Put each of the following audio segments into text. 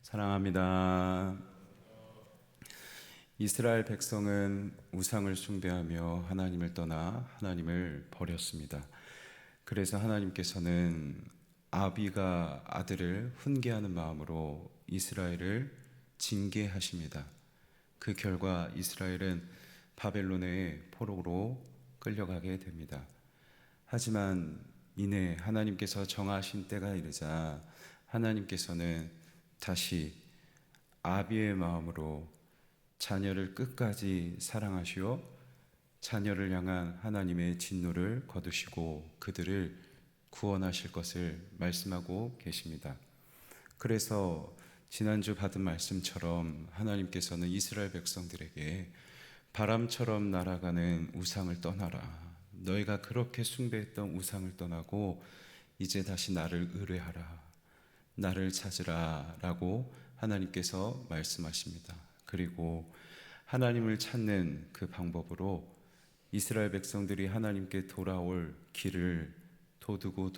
사랑합니다. 이스라엘 백성은 우상을 숭배하며 하나님을 떠나 하나님을 버렸습니다. 그래서 하나님께서는 아비가 아들을 훈계하는 마음으로 이스라엘을 징계하십니다. 그 결과 이스라엘은 바벨론의 포로로 끌려가게 됩니다. 하지만 이내 하나님께서 정하신 때가 이르자 하나님께서는 다시 아비의 마음으로 자녀를 끝까지 사랑하시어 자녀를 향한 하나님의 진노를 거두시고 그들을 구원하실 것을 말씀하고 계십니다. 그래서 지난주 받은 말씀처럼 하나님께서는 이스라엘 백성들에게 바람처럼 날아가는 우상을 떠나라. 너희가 그렇게 숭배했던 우상을 떠나고 이제 다시 나를 의뢰하라. 나를 찾으라 라고 하나님께서 말씀하십니다. 그리고 하나님을 찾는 그 방법으로 이스라엘 백성들이 하나님께 돌아올 길을 도두고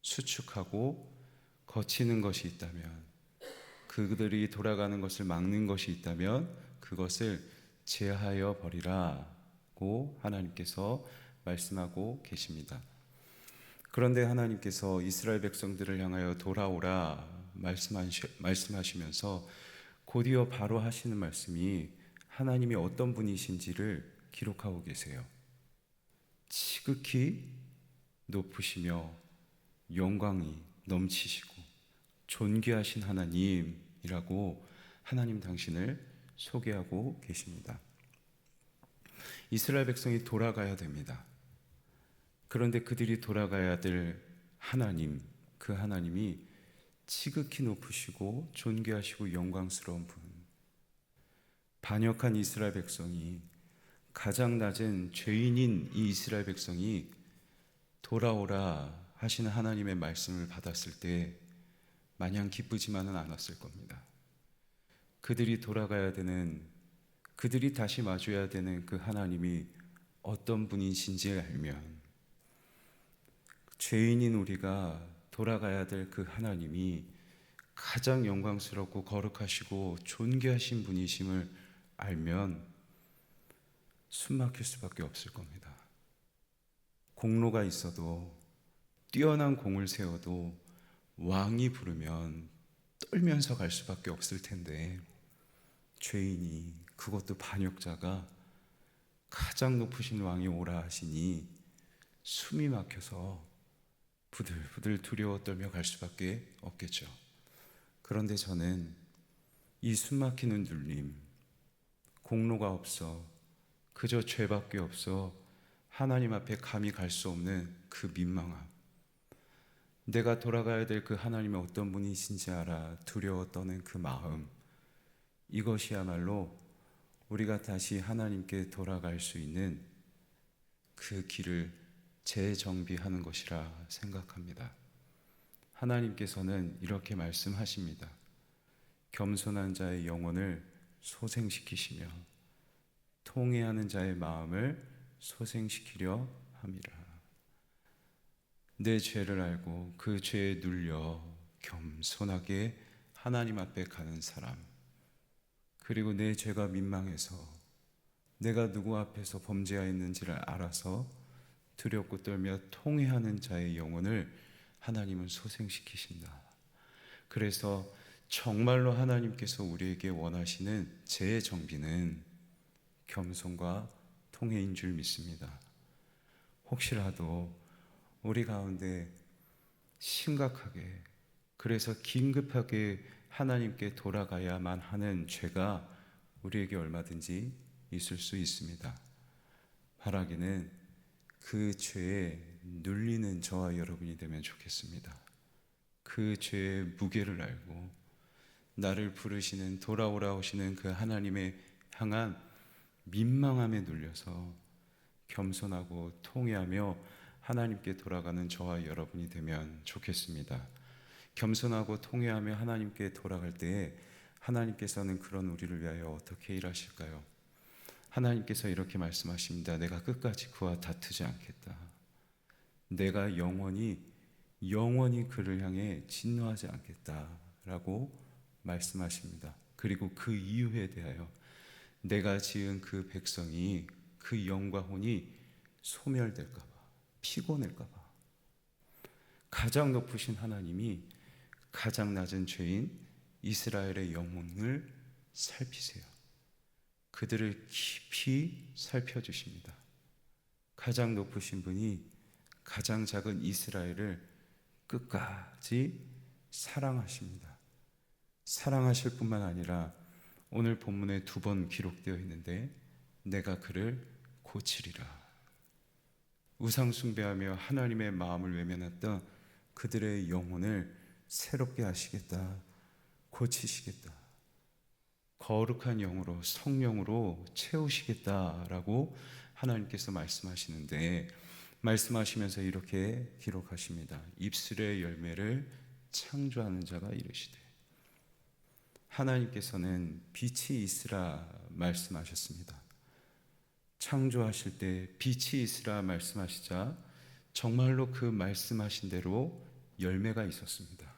수축하고 거치는 것이 있다면, 그들이 돌아가는 것을 막는 것이 있다면 그것을 제하여 버리라고 하나님께서 말씀하고 계십니다. 그런데 하나님께서 이스라엘 백성들을 향하여 돌아오라 말씀하시면서 곧이어 바로 하시는 말씀이 하나님이 어떤 분이신지를 기록하고 계세요. 지극히 높으시며 영광이 넘치시고 존귀하신 하나님이라고 하나님 당신을 소개하고 계십니다. 이스라엘 백성이 돌아가야 됩니다. 그런데 그들이 돌아가야 될 하나님, 그 하나님이 지극히 높으시고 존귀하시고 영광스러운 분, 반역한 이스라엘 백성이, 가장 낮은 죄인인 이 이스라엘 백성이 돌아오라 하시는 하나님의 말씀을 받았을 때 마냥 기쁘지만은 않았을 겁니다. 그들이 돌아가야 되는, 그들이 다시 마주해야 되는 그 하나님이 어떤 분이신지 알면, 죄인인 우리가 돌아가야 될 그 하나님이 가장 영광스럽고 거룩하시고 존귀하신 분이심을 알면 숨 막힐 수밖에 없을 겁니다. 공로가 있어도, 뛰어난 공을 세워도 왕이 부르면 떨면서 갈 수밖에 없을 텐데, 죄인이, 그것도 반역자가 가장 높으신 왕이 오라 하시니 숨이 막혀서 부들부들 두려워 떨며 갈 수밖에 없겠죠. 그런데 저는 이 숨막히는 눌림, 공로가 없어, 그저 죄밖에 없어 하나님 앞에 감히 갈 수 없는 그 민망함, 내가 돌아가야 될 그 하나님의 어떤 분이신지 알아 두려워 떠는 그 마음, 이것이야말로 우리가 다시 하나님께 돌아갈 수 있는 그 길을 재정비하는 것이라 생각합니다. 하나님께서는 이렇게 말씀하십니다. 겸손한 자의 영혼을 소생시키시며 통회하는 자의 마음을 소생시키려 함이라. 내 죄를 알고 그 죄에 눌려 겸손하게 하나님 앞에 가는 사람, 그리고 내 죄가 민망해서 내가 누구 앞에서 범죄하였는지를 알아서 두렵고 떨며 통회하는 자의 영혼을 하나님은 소생시키신다. 그래서 정말로 하나님께서 우리에게 원하시는 재정비는 겸손과 통회인 줄 믿습니다. 혹시라도 우리 가운데 심각하게, 그래서 긴급하게 하나님께 돌아가야만 하는 죄가 우리에게 얼마든지 있을 수 있습니다. 바라기는 그 죄에 눌리는 저와 여러분이 되면 좋겠습니다. 그 죄의 무게를 알고 나를 부르시는, 돌아오라 오시는 그 하나님의 향한 민망함에 눌려서 겸손하고 통회하며 하나님께 돌아가는 저와 여러분이 되면 좋겠습니다. 겸손하고 통회하며 하나님께 돌아갈 때에 하나님께서는 그런 우리를 위하여 어떻게 일하실까요? 하나님께서 이렇게 말씀하십니다. 내가 끝까지 그와 다투지 않겠다. 내가 영원히 그를 향해 진노하지 않겠다라고 말씀하십니다. 그리고 그 이유에 대하여 내가 지은 그 백성이 그 영과 혼이 소멸될까 봐, 피곤할까 봐 가장 높으신 하나님이 가장 낮은 죄인 이스라엘의 영혼을 살피세요. 그들을 깊이 살펴주십니다. 가장 높으신 분이 가장 작은 이스라엘을 끝까지 사랑하십니다. 사랑하실 뿐만 아니라 오늘 본문에 2번 기록되어 있는데 내가 그를 고치리라. 우상 숭배하며 하나님의 마음을 외면했던 그들의 영혼을 새롭게 하시겠다, 고치시겠다, 거룩한 영으로 성령으로 채우시겠다라고 하나님께서 말씀하시는데, 말씀하시면서 이렇게 기록하십니다. 입술의 열매를 창조하는 자가 이르시되. 하나님께서는 빛이 있으라 말씀하셨습니다. 창조하실 때 빛이 있으라 말씀하시자 정말로 그 말씀하신 대로 열매가 있었습니다.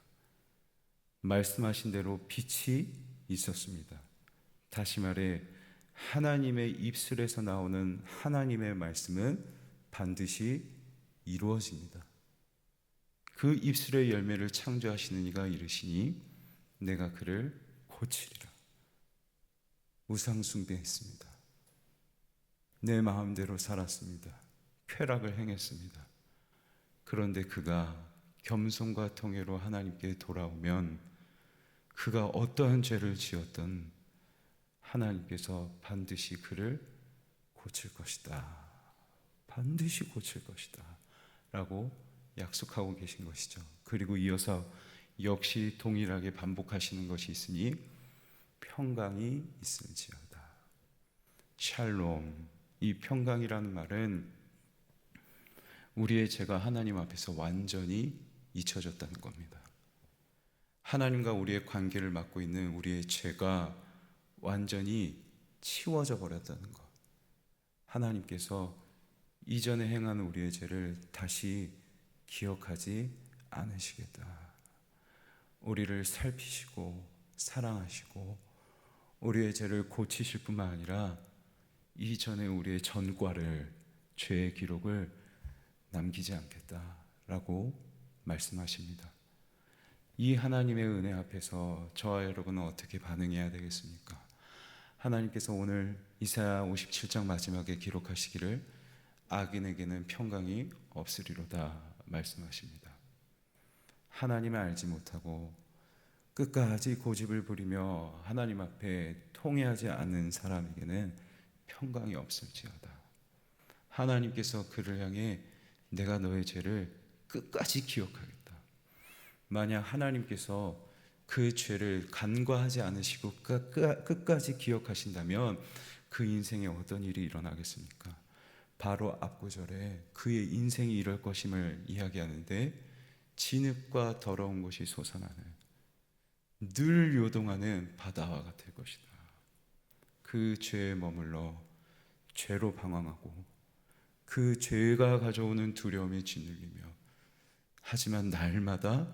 말씀하신 대로 빛이 있었습니다. 다시 말해 하나님의 입술에서 나오는 하나님의 말씀은 반드시 이루어집니다. 그 입술의 열매를 창조하시는 이가 이르시니 내가 그를 고치리라. 우상 숭배했습니다. 내 마음대로 살았습니다. 쾌락을 행했습니다. 그런데 그가 겸손과 통회로 하나님께 돌아오면 그가 어떠한 죄를 지었던 하나님께서 반드시 그를 고칠 것이다. 반드시 고칠 것이다. 라고 약속하고 계신 것이죠. 그리고 이어서 역시 동일하게 반복하시는 것이 있으니 평강이 있을지어다. 샬롬. 이 평강이라는 말은 우리의 죄가 하나님 앞에서 완전히 잊혀졌다는 겁니다. 하나님과 우리의 관계를 맡고 있는 우리의 죄가 완전히 치워져 버렸다는 것. 하나님께서 이전에 행한 우리의 죄를 다시 기억하지 않으시겠다. 우리를 살피시고 사랑하시고 우리의 죄를 고치실 뿐만 아니라 이전에 우리의 전과를, 죄의 기록을 남기지 않겠다라고 말씀하십니다. 이 하나님의 은혜 앞에서 저와 여러분은 어떻게 반응해야 되겠습니까? 하나님께서 오늘 이사야 57장 마지막에 기록하시기를 악인에게는 평강이 없으리로다 말씀하십니다. 하나님을 알지 못하고 끝까지 고집을 부리며 하나님 앞에 통회하지 않는 사람에게는 평강이 없을지어다. 하나님께서 그를 향해 내가 너의 죄를 끝까지 기억하겠다. 만약 하나님께서 그 죄를 간과하지 않으시고 끝까지 기억하신다면 그 인생에 어떤 일이 일어나겠습니까? 바로 앞구절에 그의 인생이 이럴 것임을 이야기하는데 진흙과 더러운 것이 솟아나는 늘 요동하는 바다와 같을 것이다. 그 죄에 머물러 죄로 방황하고 그 죄가 가져오는 두려움에 짓눌리며 하지만 날마다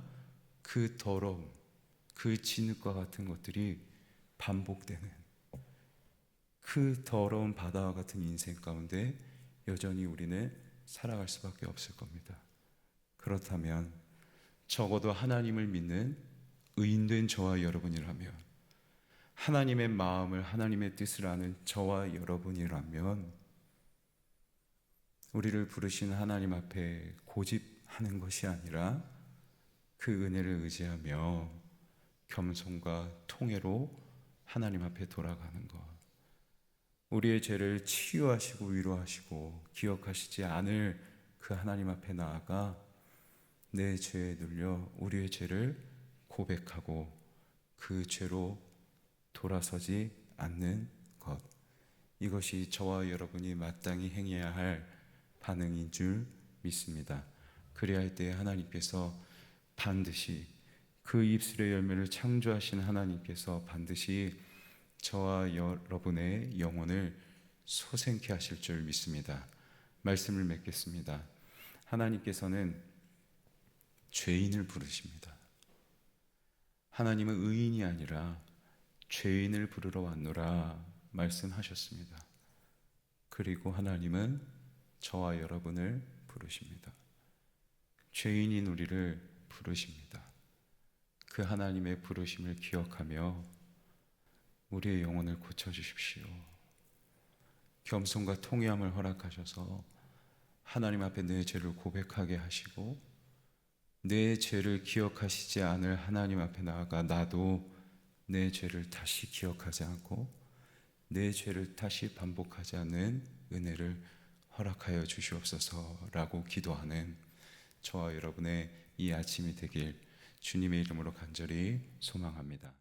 그 더러움, 그 진흙과 같은 것들이 반복되는 그 더러운 바다와 같은 인생 가운데 여전히 우리는 살아갈 수밖에 없을 겁니다. 그렇다면 적어도 하나님을 믿는 의인된 저와 여러분이라면, 하나님의 마음을, 하나님의 뜻을 아는 저와 여러분이라면 우리를 부르신 하나님 앞에 고집하는 것이 아니라 그 은혜를 의지하며 겸손과 통회로 하나님 앞에 돌아가는 것, 우리의 죄를 치유하시고 위로하시고 기억하시지 않을 그 하나님 앞에 나아가 내 죄에 눌려 우리의 죄를 고백하고 그 죄로 돌아서지 않는 것, 이것이 저와 여러분이 마땅히 행해야 할 반응인 줄 믿습니다. 그래야 할 때 하나님께서 반드시 그 입술의 열매를 창조하신 하나님께서 반드시 저와 여러분의 영혼을 소생케 하실 줄 믿습니다. 말씀을 맺겠습니다. 하나님께서는 죄인을 부르십니다. 하나님은 의인이 아니라 죄인을 부르러 왔노라 말씀하셨습니다. 그리고 하나님은 저와 여러분을 부르십니다. 죄인인 우리를 부르십니다. 그 하나님의 부르심을 기억하며 우리의 영혼을 고쳐주십시오. 겸손과 통회함을 허락하셔서 하나님 앞에 내 죄를 고백하게 하시고 내 죄를 기억하시지 않을 하나님 앞에 나아가 나도 내 죄를 다시 기억하지 않고 내 죄를 다시 반복하지 않는 은혜를 허락하여 주시옵소서라고 기도하는 저와 여러분의 이 아침이 되길 주님의 이름으로 간절히 소망합니다.